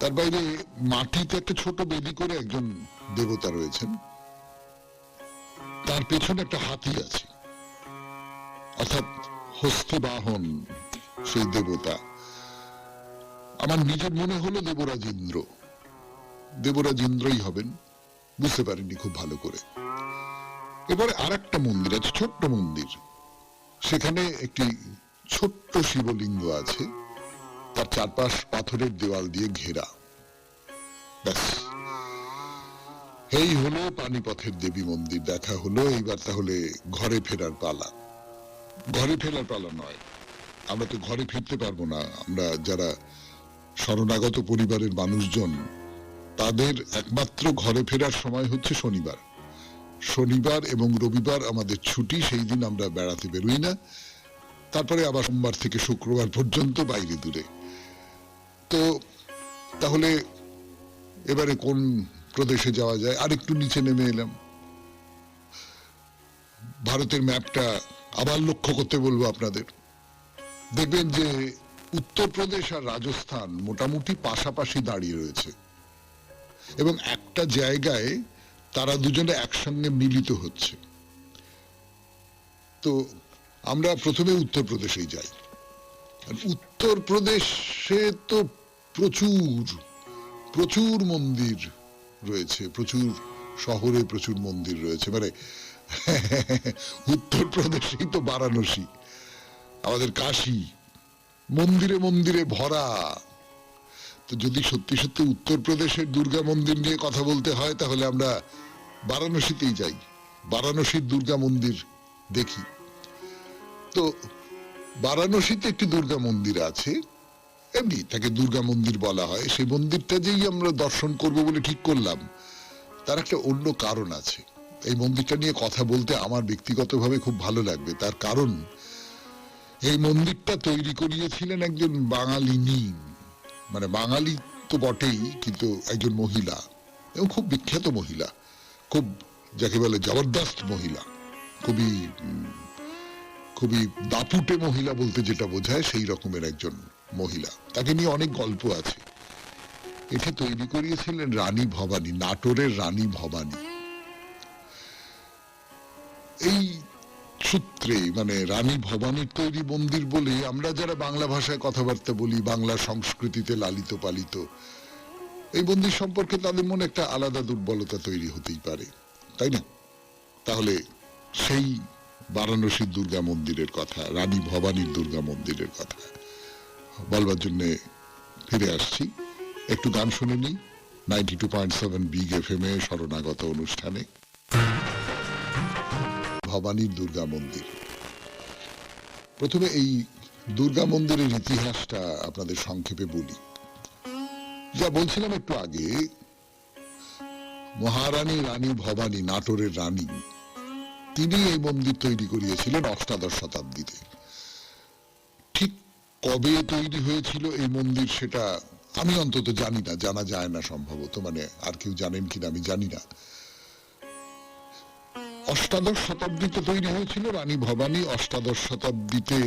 তার বাইরে মাটিতে একটা ছোট বেদি করে একজন দেবতা রয়েছেন, তার পেছনে একটা হাতি আছে, অর্থাৎ হস্তি বাহন সেই দেবতা। আমার নিজের মনে হলো দেবরাজ ইন্দ্র, দেবরাজ ইন্দ্রই হবেন, বুঝতে পারিনি খুব ভালো করে। এবারে আর একটা মন্দির আছে, ছোট্ট মন্দির, সেখানে একটি ছোট্ট শিবলিঙ্গ আছে, তার চারপাশ পাথরের দেওয়াল দিয়ে ঘেরা। ব্যাস, এই হলো পানিপথের দেবী মন্দির দেখা হলো। এইবার তাহলে ঘরে ফেরার পালা। ঘরে ফেরার পালা নয়, আমরা তো ঘরে ফিরতে পারবো না। আমরা যারা শরণাগত পরিবারের মানুষজন, তাদের একমাত্র ঘরে ফেরার সময় হচ্ছে শনিবার। শনিবার এবং রবিবার আমাদের ছুটি, সেই দিন আমরা বেড়াতে বেরোই না। তারপরে আবার সোমবার থেকে শুক্রবার পর্যন্ত বাইরে দূরে। তো তাহলে এবারে কোন প্রদেশে যাওয়া যায়? আরেকটু নিচে নেমে এলাম, ভারতের ম্যাপটা আবার লক্ষ্য করতে বলবো আপনাদের। দেখবেন যে উত্তরপ্রদেশ আর রাজস্থান মোটামুটি পাশাপাশি দাঁড়িয়ে রয়েছে এবং একটা জায়গায় তারা দুজনে একসঙ্গে মিলিত হচ্ছে। তো আমরা প্রথমে উত্তরপ্রদেশেই যাই। উত্তরপ্রদেশে তো প্রচুর প্রচুর মন্দির রয়েছে, প্রচুর শহরে প্রচুর মন্দির রয়েছে। মানে উত্তরপ্রদেশেই তো বারাণসী, আমাদের কাশী, মন্দিরে মন্দিরে ভরা। তো যদি সত্যি সত্যি উত্তরপ্রদেশের দুর্গা মন্দির নিয়ে কথা বলতে হয়, তাহলে আমরা বারাণসীতেই যাই, বারাণসীর দুর্গা মন্দির দেখি। তো বারাণসীতে একটি দুর্গা মন্দির আছে, এমনি তাকে দুর্গা মন্দির বলা হয়। সেই মন্দিরটা যেই আমরা দর্শন করব বলে ঠিক করলাম, তার একটা অন্য কারণ আছে। এই মন্দিরটা নিয়ে কথা বলতে আমার ব্যক্তিগতভাবে খুব ভালো লাগবে। তার কারণ, এই মন্দিরটা তৈরি করিয়েছিলেন একজন বাঙালিনী, মানে বাঙালি তো বটেই, কিন্তু একজন মহিলা, এবং খুব বিখ্যাত মহিলা, খুব যাকে বলে জবরদস্ত মহিলা, খুবই খুবই দাপুটে মহিলা বলতে যেটা বোঝায় সেই রকমের একজন মহিলা। তাকে নিয়ে অনেক গল্প আছে। এটি তৈরি করিয়েছিলেন রানী ভবানী, নাটোরের রানী ভবানী। এই সূত্রে, মানে রানী ভবানীর তৈরি মন্দির বলে আমরা যারা বাংলা ভাষায় কথাবার্তা বলি, বাংলা সংস্কৃতিতে লালিত পালিত, এই মন্দির সম্পর্কে তাদের মনে একটা আলাদা দুর্বলতা তৈরি হতেই পারে, তাই না? তাহলে সেই বারাণসীর দুর্গা মন্দিরের কথা, রানী ভবানীর দুর্গা মন্দিরের কথা বলবার জন্য ফিরে আসছি। একটু গান শুনে নিই 92.7 বিগ এফএম এ শরণাগত অনুষ্ঠানে। ভবানীর দুর্গা মন্দির। প্রথমে এই দুর্গা মন্দিরের ইতিহাসটা আপনাদের সংক্ষেপে বলি। যা বলছিলাম একটু আগে, মহারানী রানী ভবানী, নাটোরের রানী, তিনি এই মন্দির তৈরি করিয়েছিলেন অষ্টাদশ শতাব্দীতে। ঠিক কবে তৈরি হয়েছিল এই মন্দির সেটা আমি অন্তত জানি না, জানা যায় না সম্ভবত, মানে আর কেউ জানেন কিনা আমি জানি না। অষ্টাদশ শতাব্দীতে তৈরি হয়েছিল। রানী ভবানী অষ্টাদশ শতাব্দীতে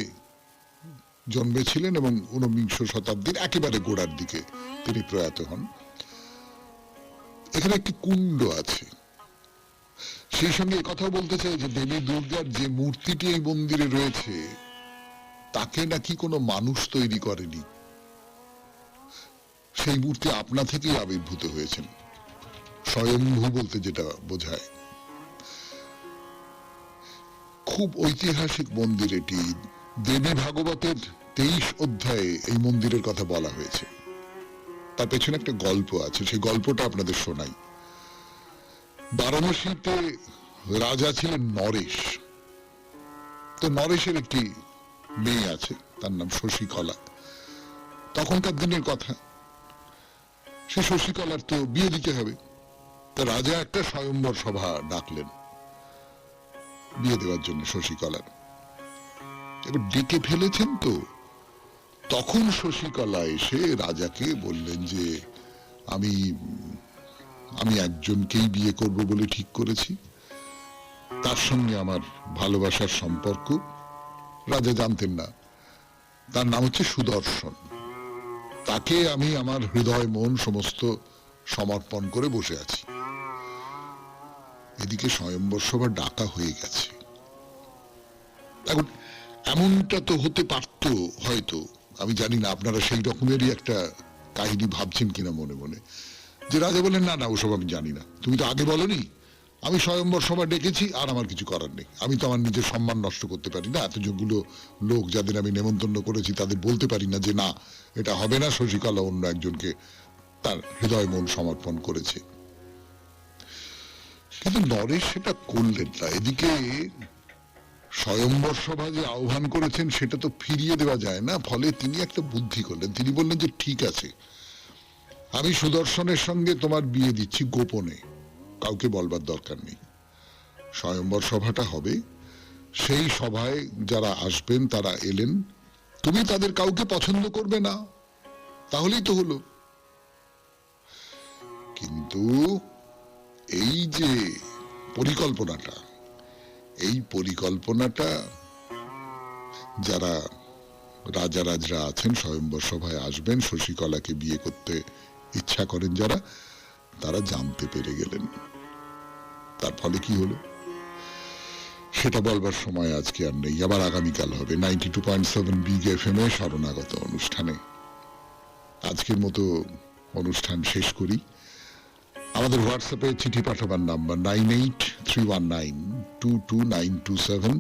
জন্মেছিলেন এবং 19 শতাব্দীর একেবারে গোড়ার দিকে তিনি প্রয়াত হন। এখানে একটি কুণ্ড আছে। সেই সঙ্গে কথা বলতে চাই যে দেবী দুর্গার যে মূর্তিটি এই মন্দিরে রয়েছে, তাকে নাকি কোনো মানুষ তৈরি করেনি। সেই মূর্তি আপনা থেকেই আবির্ভূত হয়েছেন, স্বয়ম্ভু বলতে যেটা বোঝায়। খুব ঐতিহাসিক মন্দির এটি। দেবী ভাগবতের 23 অধ্যায়ে এই মন্দিরের কথা বলা হয়েছে। তার পেছনে একটা গল্প আছে, সেই গল্পটা আপনাদের শোনাই। বারাণসীতে রাজা ছিলেন নরেশ। তো নরেশের একটি মেয়ে আছে, তার নাম শশীকলা। তখনকার দিনের কথা, সে শশীকলার তো বিয়ে দিতে হবে। তো রাজা একটা স্বয়ম্বর সভা ডাকলেন বিয়ে দেওয়ার জন্য শশীকলার। এবার ডেকে ফেলেছেন, তো তখন শশীকলা এসে রাজাকে বললেন যে আমি আমি একজনকেই বিয়ে করব বলে ঠিক করেছি, তার সঙ্গে আমার ভালোবাসার সম্পর্ক, রাজা জানতেন না। তার নাম হচ্ছে সুদর্শন। তাকে আমি আমার হৃদয় মন সমস্ত সমর্পণ করে বসে আছি। এদিকে স্বয়ম্বর সভা ডাকা হয়ে গেছে। এখন এমনটা তো হতে পারত হয়তো, আমি জানি না আপনারা সেই রকমেরই একটা কাহিনী ভাবছেন কিনা মনে মনে, যে রাজা বলেন না না ওসব আমি জানি না, তুমি তো আগে বলনি, আমি স্বয়ম্বর সভা ডেকেছি আর আমার কিছু করার নেই, আমি তো আমার নিজের সম্মান নষ্ট করতে পারি না, এতগুলো লোক যাদের আমি নেমন্তন্ন করেছি তাদের বলতে পারি না যে না এটা হবে না, শশীকলা অন্য একজনকে তার হৃদয় মন সমর্পণ করেছে। কিন্তু নরেশ সেটা করলেন না। এদিকে স্বয়ম্বর সভা যে আহ্বান করেছেন সেটা তো ফিরিয়ে দেওয়া যায় না, ফলে তিনি একটা বুদ্ধি করলেন। তিনি বললেন যে ঠিক আছে, আমি সুদর্শনের সঙ্গে তোমার বিয়ে দিচ্ছি গোপনে, কাউকে বলবার দরকার নেই। স্বয়ম্বর সভাটা হবে, সেই সভায় যারা আসবেন তারা এলেন, তুমি তাদের কাউকে পছন্দ করবে না, তাহলেই তো হলো। কিন্তু এই যে পরিকল্পনাটা, এই পরিকল্পনাটা যারা রাজারা আছেন স্বয়ম্বর সভায় আসবেন, শশীকলাকে বিয়ে করতে ইচ্ছা করেন যারা, তারা জানতে পেরে গেলেন। তার ফলে কি হলো সেটা বলবার সময় আজকে আর নেই, আবার আগামীকাল হবে 92.7 বিগ এফএম এ শরণাগত অনুষ্ঠানে। আজকের মতো অনুষ্ঠান শেষ করি। আমাদের হোয়াটসঅ্যাপে চিঠি পাঠাবার নাম্বার 9831922927।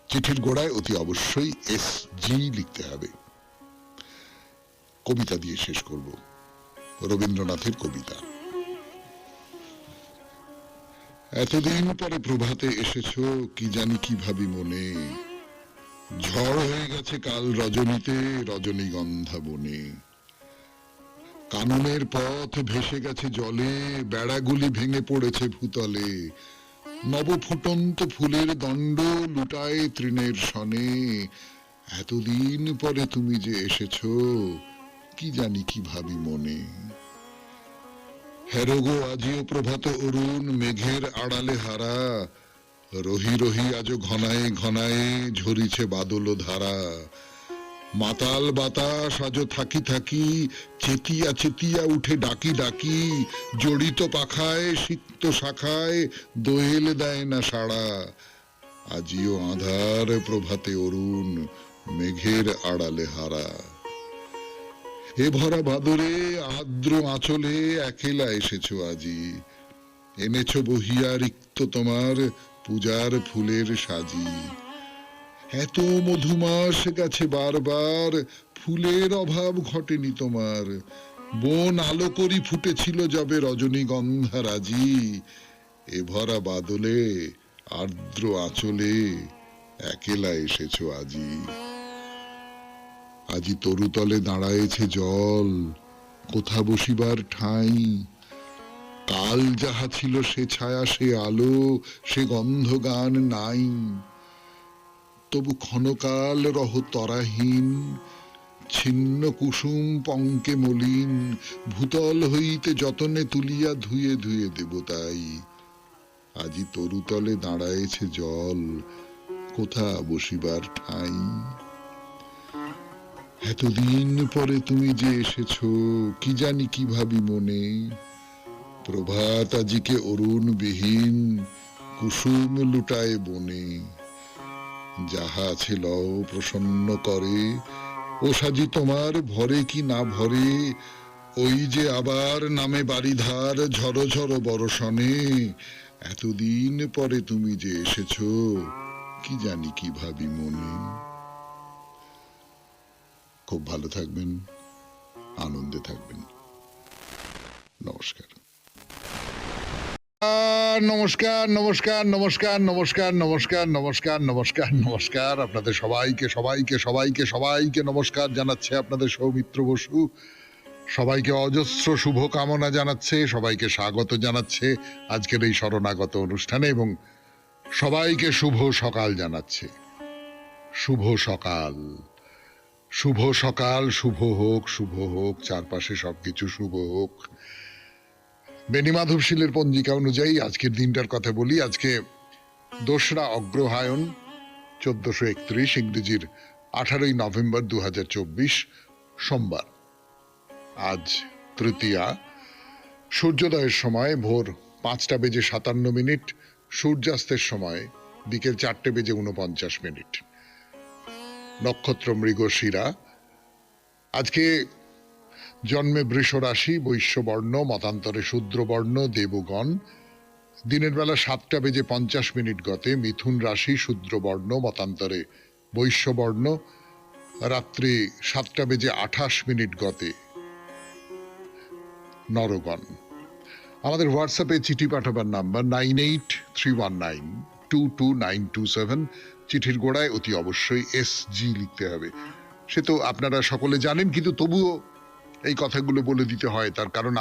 চিঠির গোড়ায় অতি অবশ্যই SG লিখতে হবে। কবিতা দিয়ে শেষ করব, রবীন্দ্রনাথের কবিতা। এতদিন পরে প্রভাতে এসেছো, কি জানি কি ভাবি মনে, ঝড় হয়ে গেছে কাল রজনীতে, রজনীগন্ধা বনে, কাননের পথ ভেসে গেছে জলে, বেড়াগুলি ভেঙে পড়েছে ভূতলে, নব ফুটন্ত ফুলের দণ্ড লুটায় তৃণের সনে, এতদিন পরে তুমি যে এসেছো, কি জানি কি ভাবি মনে। হেরোগো আজিও প্রভাত অরুণ, মেঘের আড়ালে হারা, রহি রহি আজো ঘনায়ে ঘনায়ে ঝরিছে বাদল ধারা, মাতাল বাতাস আজো থাকি থাকি, চেতিয়া চেতিয়া উঠে ডাকি ডাকি, জড়িত পাখায় সিক্ত শাখায় দোয়েল দেয় না সাড়া, আজিও আঁধার প্রভাতে অরুণ, মেঘের আড়ালে হারা। এ ভরা বাদরে আর্দ্র আঁচলে একেলা এসেছো আজি, এনেছো বহিয়া রিক্ত তোমার পূজার ফুলের সাজি, এত মধুমাস গেছে বারবার, ফুলের অভাব ঘটেনি তোমার, বন আলো করি ফুটেছিল যবে রজনীগন্ধা রাজি, এ ভরা বাদলে আর্দ্র আঁচলে একেলা এসেছো আজি। আজি তরুতলে দাঁড়ায়েছে জল, কোথা বসিবার ঠাঁই, কাল যাহা ছিল সে ছায়া সে আলো সে গন্ধ গান নাই, তবু ক্ষণকাল রহ তরাহীন, ছিন্ন কুসুম পঙ্কে মলিন, ভূতল হইতে যতনে তুলিয়া ধুয়ে ধুয়ে দেব তাই, আজি তরুতলে দাঁড়ায়েছে জল, কোথা বসিবার ঠাঁই। এতদিন পরে তুমি যে এসেছো, কি জানি কি ভাবি মনে, প্রভাত আজিকে অরুণ বিহীন, কুসুম লুটায় বনে, যাহা আছে লও প্রসন্ন করে, ও সাজি তোমার ভরে কি না ভরে, ওই যে আবার নামে বাড়িধার ঝড়ো ঝড়ো বরষণে, এতদিন পরে তুমি যে এসেছো, কি জানি কি ভাবি মনে। খুব ভালো থাকবেন, আনন্দে থাকবেন। নমস্কার। নমস্কার নমস্কার নমস্কার নমস্কার নমস্কার নমস্কার নমস্কার নমস্কার আপনাদের সবাইকে সবাইকে সবাইকে সবাইকে নমস্কার জানাচ্ছে আপনাদের সৌমিত্র বসু। সবাইকে অজস্র শুভ কামনা জানাচ্ছে, সবাইকে স্বাগত জানাচ্ছে আজকের এই শরণাগত অনুষ্ঠানে, এবং সবাইকে শুভ সকাল জানাচ্ছে। শুভ সকাল, শুভ সকাল, শুভ হোক, শুভ হোক, চারপাশে সবকিছু শুভ হোক। বেনি মাধবশীলের পঞ্জিকা অনুযায়ী আজকের দিনটার কথা বলি। আজকে 2রা অগ্রহায়ণ, 1431, ইংরেজির 18ই নভেম্বর 2024, সোমবার। আজ তৃতীয়া। সূর্যোদয়ের সময় ভোর 5:57, সূর্যাস্তের সময় বিকেল 4:49। নক্ষত্র মৃগশিরা। আজকে জন্মে বৃষ রাশি, বৈশ্যবর্ণ, মতান্তরে শূদ্রবর্ণ, দেবগণ। দিনের বেলা 7:50 গতে মিথুন রাশি, শূদ্রবর্ণ, মতান্তরে বৈশ্যবর্ণ। রাত্রি 7:28 গতে নরগণ। আমাদের হোয়াটসঅ্যাপে চিঠি পাঠাবার নাম্বার 9831922927। চিঠির গোড়ায় অতি অবশ্যই SG লিখতে হবে। সে তো আপনারা সকলে জানেন, কিন্তু তবুও এই কথাগুলো বলে দিতে হয়, তার কারণ